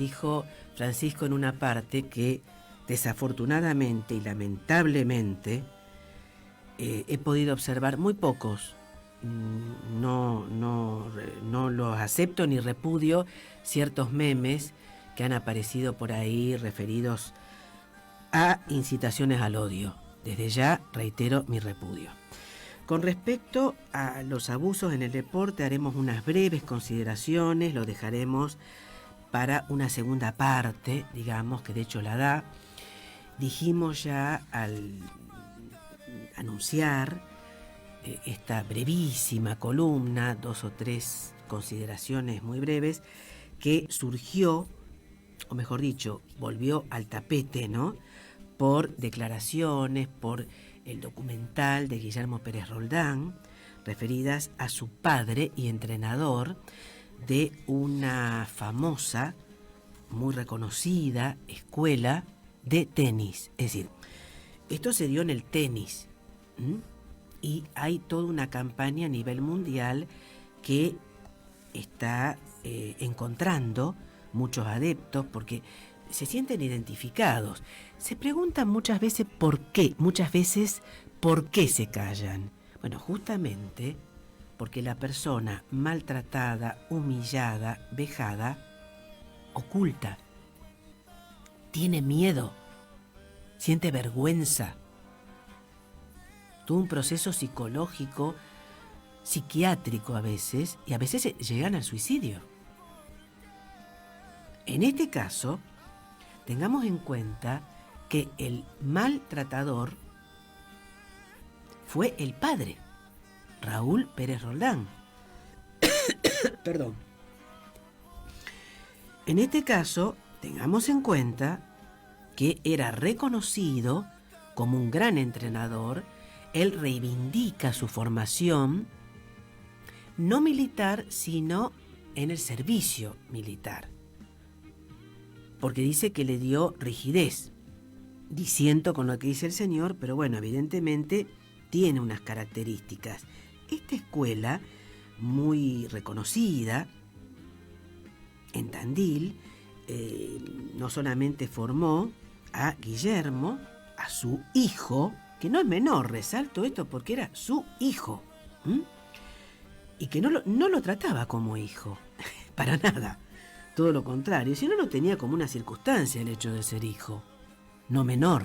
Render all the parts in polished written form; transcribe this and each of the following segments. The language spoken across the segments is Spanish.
dijo Francisco en una parte que desafortunadamente y lamentablemente he podido observar muy pocos. No los acepto ni repudio ciertos memes que han aparecido por ahí referidos a incitaciones al odio. Desde ya reitero mi repudio. Con respecto a los abusos en el deporte, haremos unas breves consideraciones, lo dejaremos para una segunda parte, digamos, que de hecho la da. Dijimos ya al anunciar esta brevísima columna, 2 o 3 consideraciones muy breves, que surgió, o mejor dicho, volvió al tapete, ¿no?, por declaraciones, por el documental de Guillermo Pérez Roldán, referidas a su padre y entrenador de una famosa, muy reconocida escuela de tenis. Es decir, esto se dio en el tenis, y hay toda una campaña a nivel mundial que está encontrando muchos adeptos porque se sienten identificados. Se preguntan muchas veces por qué se callan. Bueno, justamente porque la persona maltratada, humillada, vejada, oculta, tiene miedo, siente vergüenza. Todo un proceso psicológico, psiquiátrico a veces, y a veces llegan al suicidio. En este caso, tengamos en cuenta que el maltratador fue el padre, Raúl Pérez Roldán. Perdón. En este caso, tengamos en cuenta que era reconocido como un gran entrenador. Él reivindica su formación, no militar, sino en el servicio militar, porque dice que le dio rigidez. Disiento con lo que dice el señor, pero bueno, evidentemente tiene unas características. Esta escuela, muy reconocida en Tandil, no solamente formó a Guillermo, a su hijo, que no es menor, resalto esto porque era su hijo, y que no lo trataba como hijo, para nada, todo lo contrario, sino lo tenía como una circunstancia el hecho de ser hijo, no menor.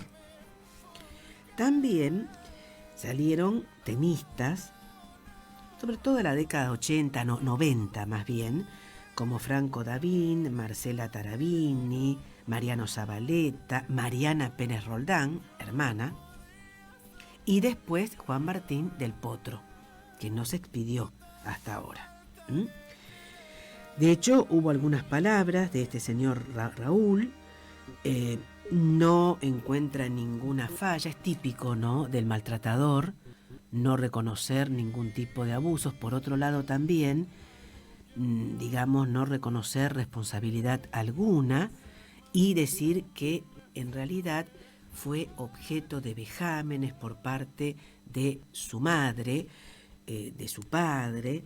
También salieron tenistas, sobre todo en la década 80, 90 más bien, como Franco Davín, Marcela Tarabini, Mariano Zabaleta, Mariana Pérez Roldán, hermana, y después Juan Martín del Potro, que no se expidió hasta ahora. De hecho, hubo algunas palabras de este señor Raúl, no encuentra ninguna falla, es típico, ¿no?, del maltratador, no reconocer ningún tipo de abusos. Por otro lado también, digamos, no reconocer responsabilidad alguna y decir que en realidad fue objeto de vejámenes por parte de su madre, de su padre.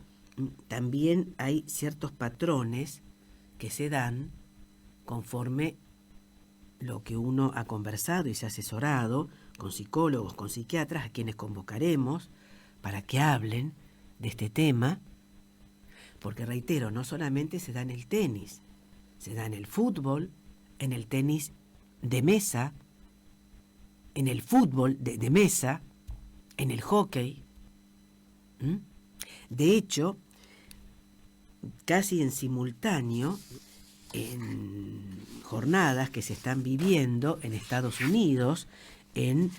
También hay ciertos patrones que se dan conforme lo que uno ha conversado y se ha asesorado con psicólogos, con psiquiatras, a quienes convocaremos para que hablen de este tema, porque reitero, no solamente se da en el tenis, se da en el fútbol, en el tenis de mesa, en el fútbol de mesa, en el hockey. De hecho, casi en simultáneo, en jornadas que se están viviendo en Estados Unidos, en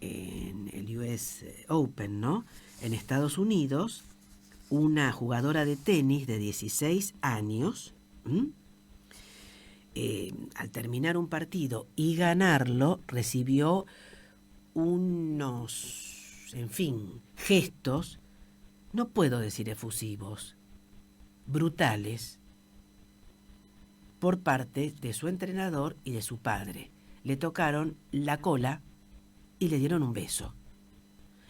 el US Open, ¿no?, en Estados Unidos, una jugadora de tenis de 16 años, al terminar un partido y ganarlo, recibió unos, gestos, no puedo decir efusivos, brutales, por parte de su entrenador y de su padre. Le tocaron la cola y le dieron un beso.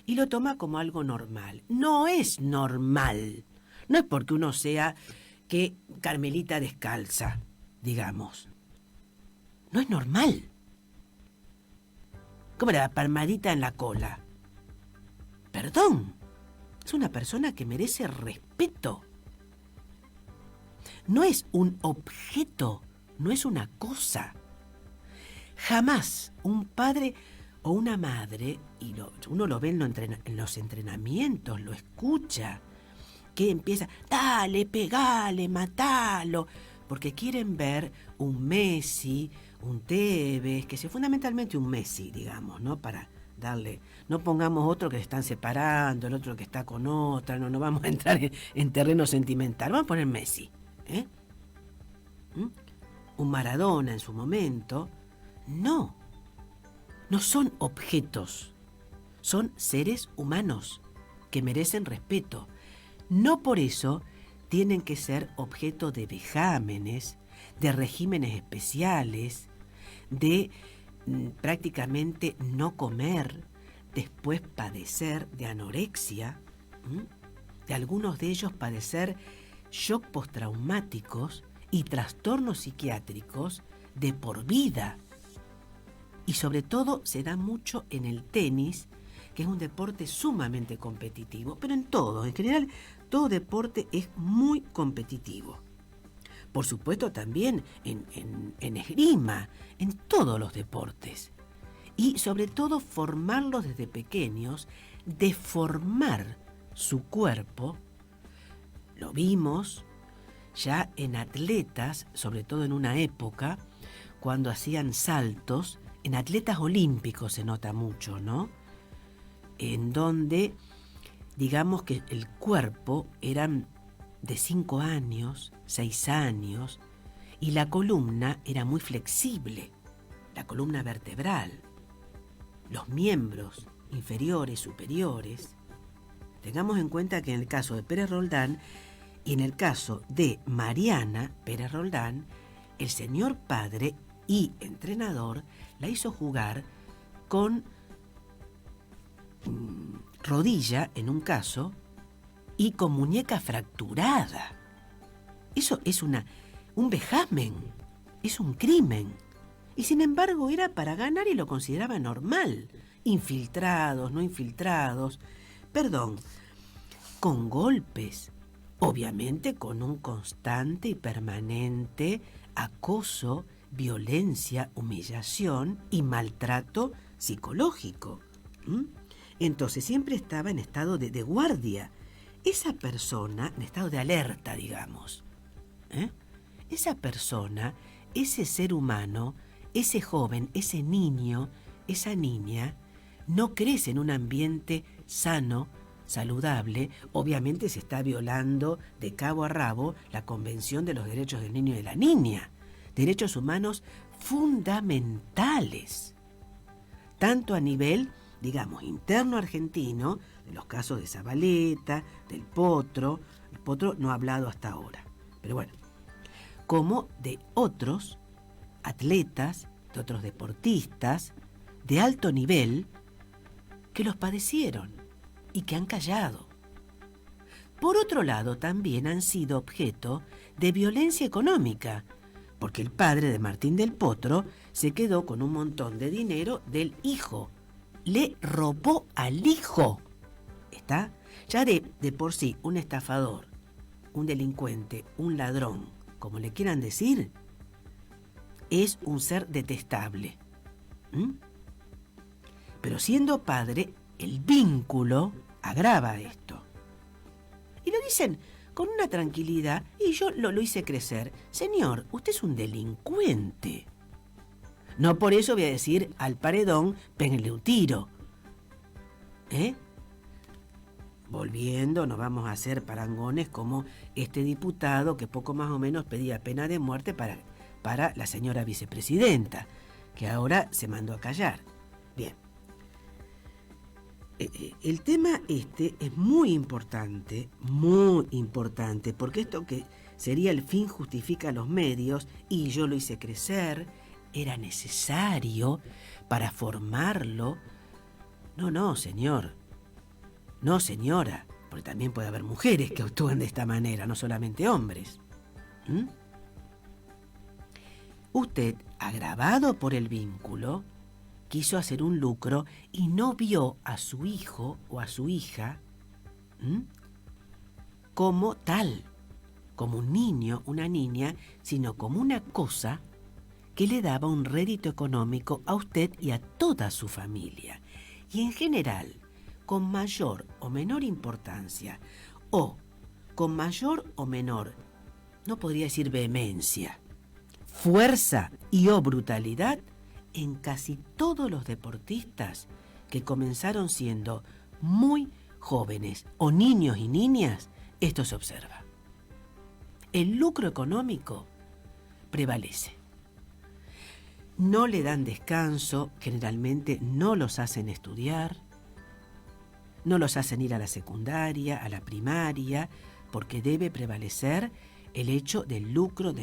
Y lo toma como algo normal. No es normal. No es porque uno sea que Carmelita descalza, digamos. No es normal. ¿Cómo la palmadita en la cola? Perdón, es una persona que merece respeto. No es un objeto, no es una cosa. Jamás un padre o una madre, y uno lo ve en los entrenamientos, lo escucha, que empieza, dale, pegale, matalo, porque quieren ver un Messi, un Tevez, que sea fundamentalmente un Messi, digamos, ¿no? Para darle, no pongamos otro que se están separando, el otro que está con otra, no vamos a entrar en terreno sentimental, vamos a poner Messi, ¿eh? Un Maradona en su momento. No son objetos, son seres humanos que merecen respeto. No por eso tienen que ser objeto de vejámenes, de regímenes especiales, de prácticamente no comer, después padecer de anorexia, de algunos de ellos padecer shock postraumáticos y trastornos psiquiátricos de por vida. Y sobre todo se da mucho en el tenis, que es un deporte sumamente competitivo, pero en general, todo deporte es muy competitivo. Por supuesto también en esgrima, en todos los deportes. Y sobre todo formarlos desde pequeños, deformar su cuerpo. Lo vimos ya en atletas, sobre todo en una época, cuando hacían saltos, en atletas olímpicos se nota mucho, ¿no? En donde, digamos que el cuerpo eran de 5 años, 6 años, y la columna era muy flexible, la columna vertebral, los miembros inferiores, superiores. Tengamos en cuenta que en el caso de Pérez Roldán y en el caso de Mariana Pérez Roldán, el señor padre y entrenador la hizo jugar con rodilla en un caso y con muñeca fracturada. Eso es un vejamen, es un crimen. Y sin embargo era para ganar y lo consideraba normal. Infiltrados, no infiltrados, perdón, con golpes, obviamente con un constante y permanente acoso, violencia, humillación y maltrato psicológico. Entonces siempre estaba en estado de guardia. Esa persona, en estado de alerta, digamos. Esa persona, ese ser humano, ese joven, ese niño, esa niña, no crece en un ambiente sano, saludable. Obviamente se está violando de cabo a rabo la Convención de los Derechos del Niño y de la Niña. Derechos humanos fundamentales, tanto a nivel, digamos, interno argentino, de los casos de Zabaleta, del Potro, el Potro no ha hablado hasta ahora, pero bueno, como de otros atletas, de otros deportistas de alto nivel que los padecieron y que han callado. Por otro lado, también han sido objeto de violencia económica, porque el padre de Martín del Potro se quedó con un montón de dinero del hijo. Le robó al hijo. ¿Está? Ya de por sí, un estafador, un delincuente, un ladrón, como le quieran decir, es un ser detestable. Pero siendo padre, el vínculo agrava esto. Y lo dicen con una tranquilidad, y yo lo hice crecer. Señor, usted es un delincuente. No por eso voy a decir al paredón, péguenle un tiro. Volviendo, no vamos a hacer parangones como este diputado que poco más o menos pedía pena de muerte para la señora vicepresidenta, que ahora se mandó a callar. Bien. El tema este es muy importante, porque esto que sería el fin justifica los medios, y yo lo hice crecer, era necesario para formarlo. No, señor. No, señora, porque también puede haber mujeres que actúan de esta manera, no solamente hombres. ¿Mm? Usted, agravado por el vínculo, quiso hacer un lucro y no vio a su hijo o a su hija como tal, como un niño, una niña, sino como una cosa que le daba un rédito económico a usted y a toda su familia. Y en general, con mayor o menor importancia, o con mayor o menor, no podría decir vehemencia, fuerza y o brutalidad, en casi todos los deportistas que comenzaron siendo muy jóvenes o niños y niñas, esto se observa. El lucro económico prevalece. No le dan descanso, generalmente no los hacen estudiar, no los hacen ir a la secundaria, a la primaria, porque debe prevalecer el hecho del lucro,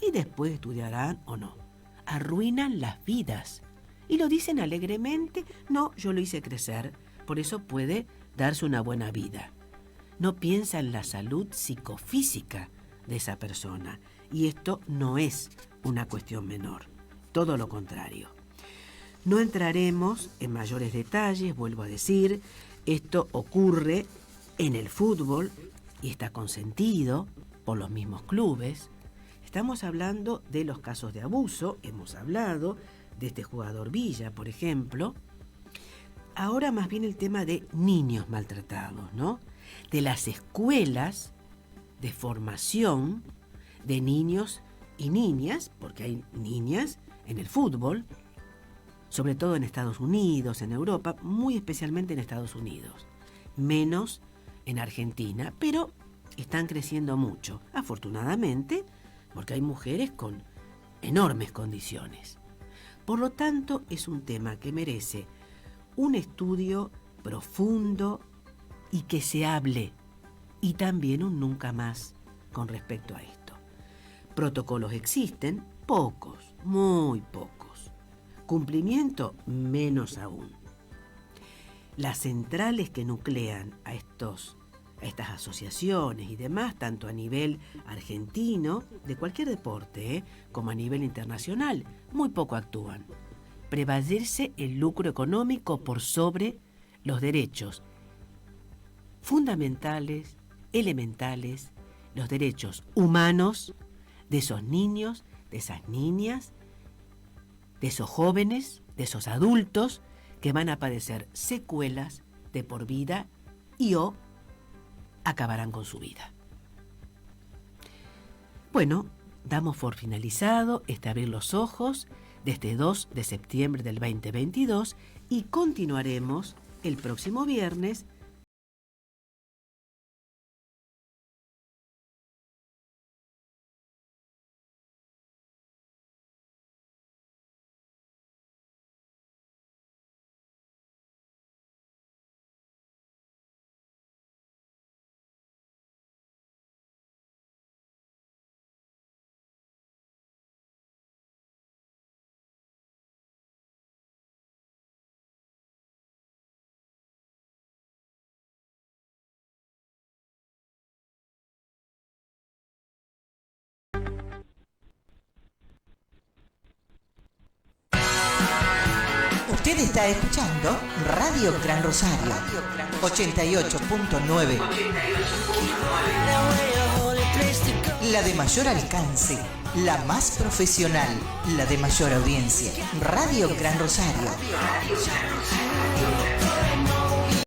y después estudiarán o no. Arruinan las vidas. Y lo dicen alegremente, no, yo lo hice crecer, por eso puede darse una buena vida. No piensa en la salud psicofísica de esa persona. Y esto no es una cuestión menor, todo lo contrario. No entraremos en mayores detalles, vuelvo a decir, esto ocurre en el fútbol y está consentido por los mismos clubes. Estamos hablando de los casos de abuso, hemos hablado de este jugador Villa, por ejemplo. Ahora más bien el tema de niños maltratados, ¿no? De las escuelas de formación de niños y niñas, porque hay niñas en el fútbol, sobre todo en Estados Unidos, en Europa, muy especialmente en Estados Unidos, menos en Argentina, pero están creciendo mucho, afortunadamente, porque hay mujeres con enormes condiciones. Por lo tanto, es un tema que merece un estudio profundo y que se hable, y también un nunca más con respecto a esto. Protocolos existen, pocos, muy pocos. Cumplimiento, menos aún. Las centrales que nuclean a estas asociaciones y demás, tanto a nivel argentino, de cualquier deporte, como a nivel internacional, muy poco actúan. Prevalece el lucro económico por sobre los derechos fundamentales, elementales, los derechos humanos de esos niños, de esas niñas, de esos jóvenes, de esos adultos que van a padecer secuelas de por vida y o acabarán con su vida. Bueno, damos por finalizado este Abrir los Ojos de este 2 de septiembre del 2022 y continuaremos el próximo viernes. Usted está escuchando Radio Gran Rosario 88.9, la de mayor alcance, la más profesional, la de mayor audiencia. Radio Gran Rosario.